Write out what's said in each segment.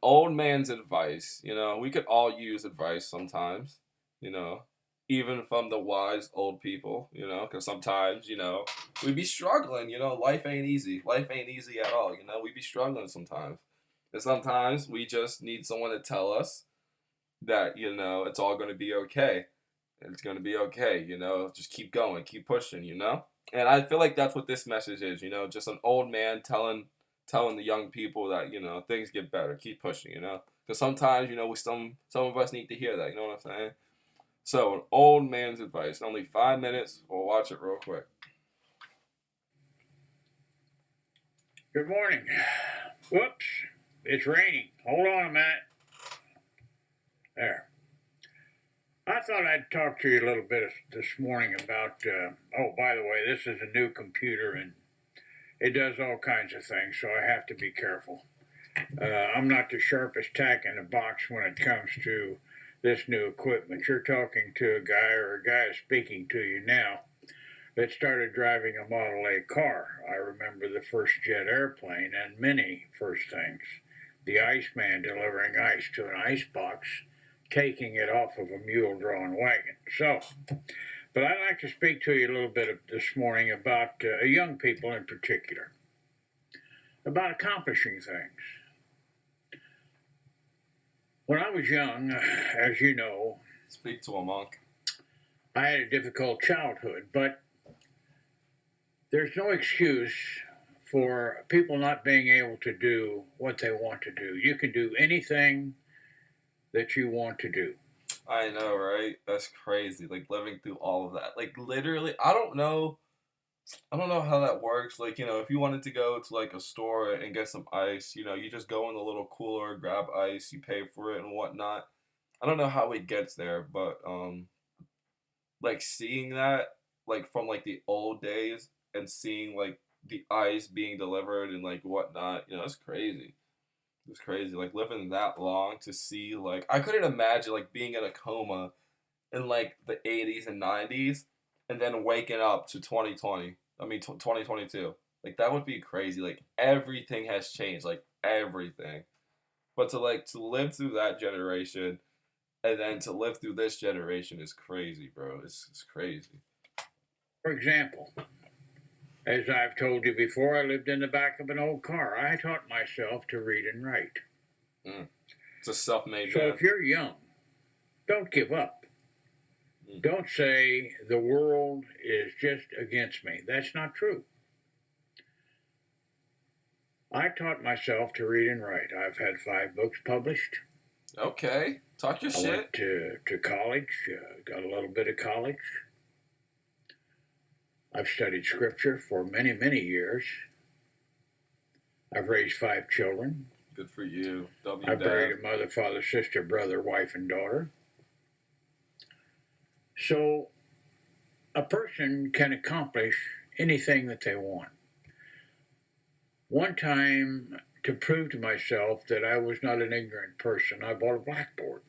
Old man's advice, we could all use advice sometimes, you know, even from the wise old people, because sometimes, we be struggling, life ain't easy. Life ain't easy at all, we be struggling sometimes. And sometimes we just need someone to tell us that, it's all going to be okay. It's going to be okay, just keep going, keep pushing. And I feel like that's what this message is, just an old man telling the young people that things get better, keep pushing. Because sometimes some of us need to hear that. You know what I'm saying? So an old man's advice. Only 5 minutes. We'll watch it real quick. Good morning. Whoops, it's raining. Hold on a minute. There. I thought I'd talk to you a little bit this morning about. Oh, by the way, this is a new computer and it does all kinds of things, so I have to be careful. I'm not the sharpest tack in the box when it comes to this new equipment. You're talking to a guy, or a guy is speaking to you now, that started driving a Model A car. I remember the first jet airplane and many first things. The Iceman delivering ice to an icebox, taking it off of a mule-drawn wagon. So, but I'd like to speak to you a little bit this morning about young people in particular, about accomplishing things. When I was young, as you know, Speak to a monk. I had a difficult childhood, but there's no excuse for people not being able to do what they want to do. You can do anything that you want to do. I know, right? That's crazy. Like living through all of that. Like literally, I don't know how that works. Like, if you wanted to go to like a store and get some ice, you just go in the little cooler, grab ice, you pay for it and whatnot. I don't know how it gets there, but like seeing that like from like the old days and seeing like the ice being delivered and like whatnot, it's crazy. It's crazy. Like living that long to see like I couldn't imagine like being in a coma in like the 80s and 90s and then waking up to 2020. I mean 2022. Like that would be crazy. Like everything has changed, like everything. But to live through that generation and then to live through this generation is crazy, bro. It's crazy. For example, as I've told you before, I lived in the back of an old car. I taught myself to read and write. Mm. It's a self-made So man. if you're young, don't give up. Don't say the world is just against me. That's not true. I taught myself to read and write. I've had 5 books published. Okay, talk your I shit. went to college, got a little bit of college. I've studied scripture for many, many years. I've raised 5 children. Good for you. I buried a mother, father, sister, brother, wife, and daughter. So a person can accomplish anything that they want. One time, to prove to myself that I was not an ignorant person, I bought a blackboard.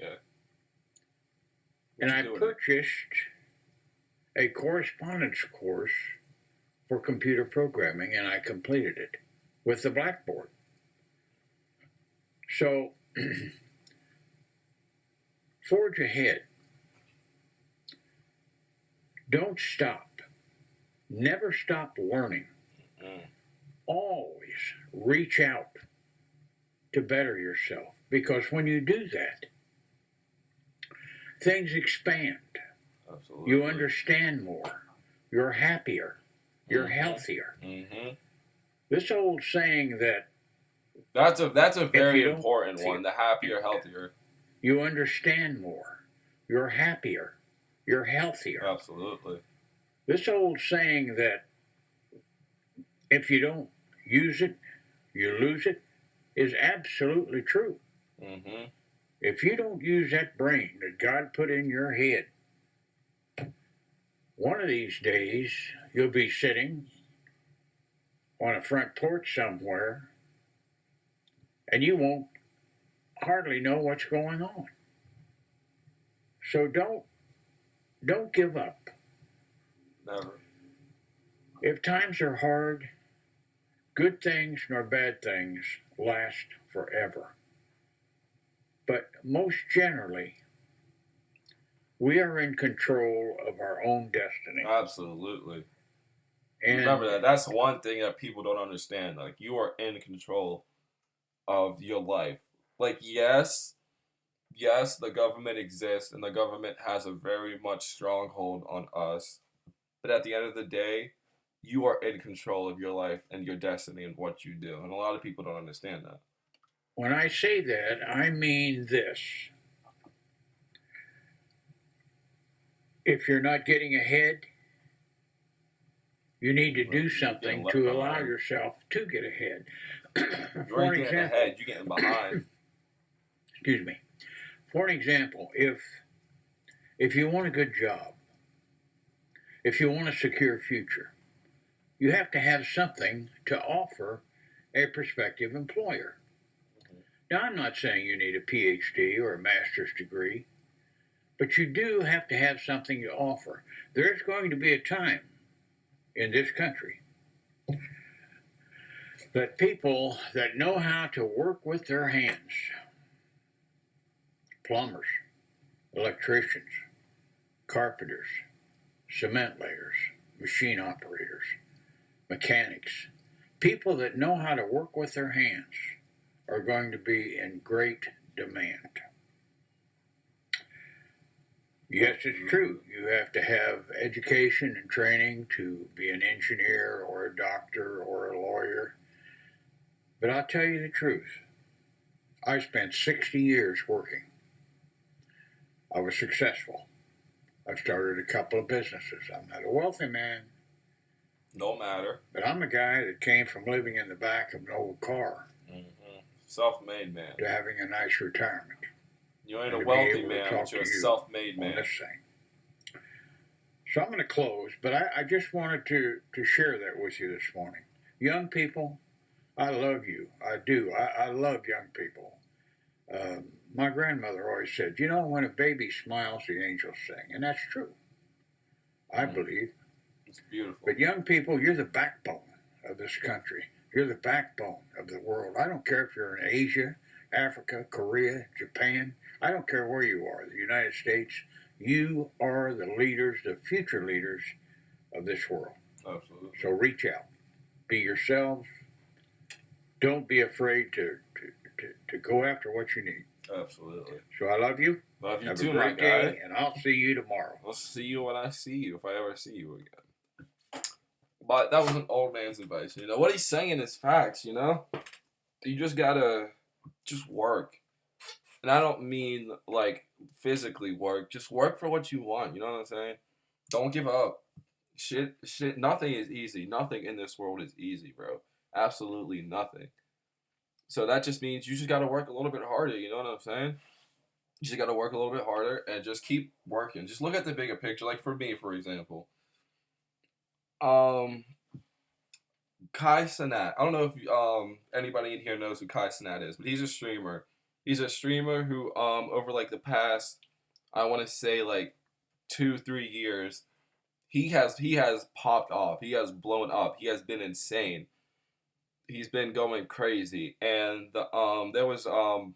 Okay. And I purchased a correspondence course for computer programming, and I completed it with the blackboard. So, forge ahead. Don't stop. Never stop learning. Always reach out to better yourself, because when you do that, things expand. Absolutely. You understand more. You're happier. You're healthier. This old saying that that's a very important one. The happier, healthier. You understand more. You're happier. You're healthier. Absolutely. This old saying that if you don't use it, you lose it, is absolutely true. If you don't use that brain that God put in your head, one of these days you'll be sitting on a front porch somewhere and you won't hardly know what's going on. So don't give up. Never. If times are hard, good things nor bad things last forever. But most generally, we are in control of our own destiny. Absolutely. And Remember that. That's one thing that people don't understand. Like, you are in control of your life. Like, yes, the government exists and the government has a very much stronghold on us. But at the end of the day, you are in control of your life and your destiny and what you do. And a lot of people don't understand that. when I say that, I mean this. If you're not getting ahead, you need to do something to allow yourself to get ahead. For an example, ahead, you're getting behind. Excuse me. For an example, if you want a good job, if you want a secure future, you have to have something to offer a prospective employer. Now, I'm not saying you need a PhD or a master's degree, but you do have to have something to offer. There's going to be a time in this country that people that know how to work with their hands, plumbers, electricians, carpenters, cement layers, machine operators, mechanics, people that know how to work with their hands are going to be in great demand. Yes, it's true. You have to have education and training to be an engineer or a doctor or a lawyer. But I'll tell you the truth. I spent 60 years working. I was successful. I've started a couple of businesses. I'm not a wealthy man. No matter. But I'm a guy that came from living in the back of an old car. Mm-hmm. Self-made man. To having a nice retirement. You ain't a wealthy man, but you're a self-made man. This thing. So I'm going to close, but I just wanted to share that with you this morning. Young people, I love you. I do. I love young people. My grandmother always said, you know, when a baby smiles, the angels sing. And that's true. I believe. It's beautiful. But young people, you're the backbone of this country. You're the backbone of the world. I don't care if you're in Asia, Africa, Korea, Japan. I don't care where you are, the United States. You are the leaders, the future leaders of this world. Absolutely. So reach out. Be yourselves. Don't be afraid to go after what you need. Absolutely. So I love you. Love you Have too, a great my guy. day, and I'll see you tomorrow. I'll see you when I see you, if I ever see you again. But that was an old man's advice. You know, what he's saying is facts, you know? You just gotta just work. And I don't mean, like, physically work. Just work for what you want, you know what I'm saying? Don't give up. Shit, nothing is easy. Nothing in this world is easy, bro. Absolutely nothing. So that just means you just gotta work a little bit harder, you know what I'm saying? You just gotta work a little bit harder and just keep working. Just look at the bigger picture. Like for me, for example. Kai Cenat. I don't know if anybody in here knows who Kai Cenat is, but he's a streamer. He's a streamer who over like the past, I want to say like 2-3 years, he has popped off. He has blown up. He has been insane. He's been going crazy. And there was an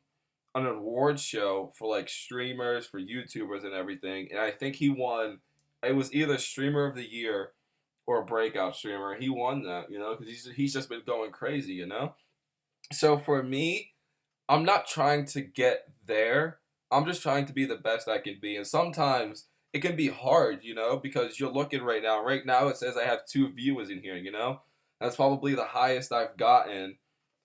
award show for like streamers, for YouTubers and everything, and I think he won. It was either Streamer of the Year or a breakout streamer. He won that, you know, because he's just been going crazy, you know. So for me, I'm not trying to get there. I'm just trying to be the best I can be, and sometimes it can be hard, you know, because you're looking right now. Right now, it says I have 2 viewers in here, you know. That's probably the highest I've gotten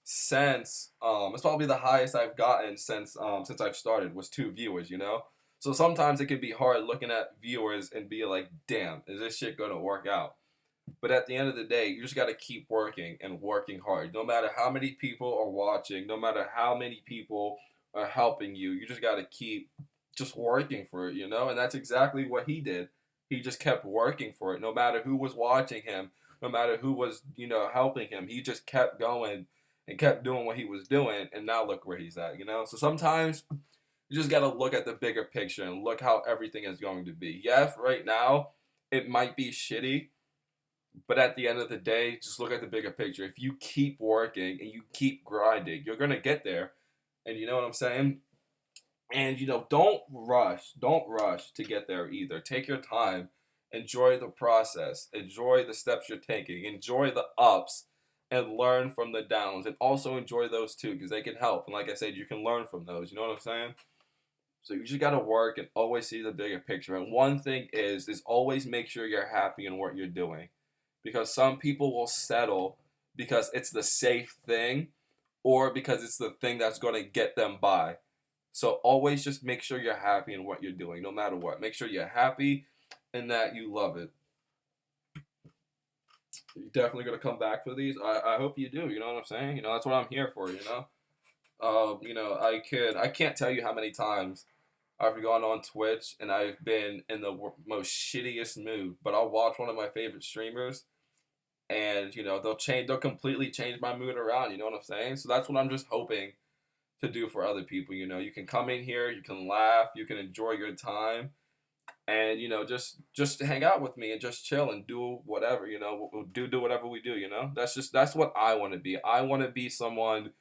since it's probably the highest I've gotten since I've started was 2 viewers, you know. So sometimes it can be hard looking at viewers and be like, damn, is this shit gonna work out? But at the end of the day, you just gotta keep working and working hard. No matter how many people are watching, no matter how many people are helping you, you just gotta keep just working for it, you know. And that's exactly what he did. He just kept working for it, no matter who was watching him, no matter who was, you know, helping him. He just kept going and kept doing what he was doing, and now look where he's at, you know? So sometimes you just gotta look at the bigger picture and look how everything is going to be. Yes, right now, it might be shitty, But at the end of the day, just look at the bigger picture. If you keep working and you keep grinding, you're gonna get there. And you know what I'm saying? And don't rush. Don't rush to get there either. Take your time. Enjoy the process. Enjoy the steps you're taking. Enjoy the ups and learn from the downs. And also enjoy those too, because they can help. And like I said, you can learn from those. You know what I'm saying? So you just gotta work and always see the bigger picture. And one thing is always make sure you're happy in what you're doing. Because some people will settle because it's the safe thing or because it's the thing that's gonna get them by. So always just make sure you're happy in what you're doing, no matter what. Make sure you're happy and that you love it. You're definitely gonna come back for these. I hope you do. You know what I'm saying? That's what I'm here for. I can't tell you how many times I've gone on Twitch and I've been in the most shittiest mood, but I'll watch one of my favorite streamers, and they'll completely change my mood around. You know what I'm saying? So that's what I'm just hoping to do for other people. You can come in here, you can laugh, you can enjoy your time, and just hang out with me and just chill and do whatever. We'll do whatever we do. That's what I want to be. I want to be someone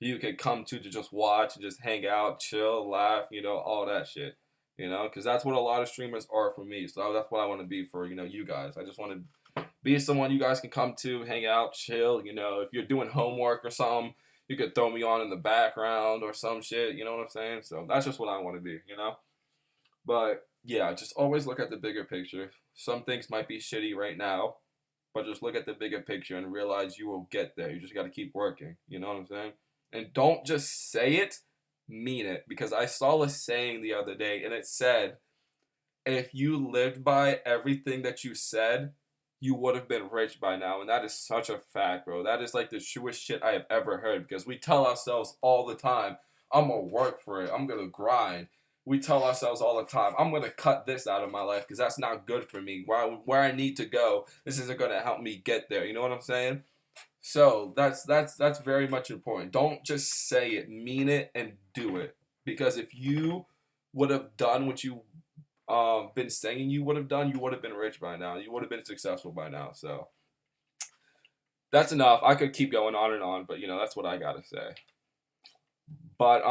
you can come to just watch and just hang out, chill, laugh, all that shit. Because that's what a lot of streamers are for me. So that's what I want to be for you guys. I just want to be someone you guys can come to, hang out, chill. If you're doing homework or something, you could throw me on in the background or some shit. You know what I'm saying? So that's just what I want to be. But yeah, just always look at the bigger picture. Some things might be shitty right now, but just look at the bigger picture and realize you will get there. You just got to keep working. You know what I'm saying? And don't just say it, mean it. Because I saw a saying the other day and it said, if you lived by everything that you said, you would have been rich by now. And that is such a fact, bro. That is like the truest shit I have ever heard. Because we tell ourselves all the time, I'm going to work for it. I'm going to grind. We tell ourselves all the time, I'm going to cut this out of my life because that's not good for me. Where I need to go, this isn't going to help me get there. You know what I'm saying? So that's very much important. Don't just say it, mean it, and do it. Because if you would have done what you been saying you would have done, you would have been rich by now. You would have been successful by now. So that's enough. I could keep going on and on, but that's what I gotta say. But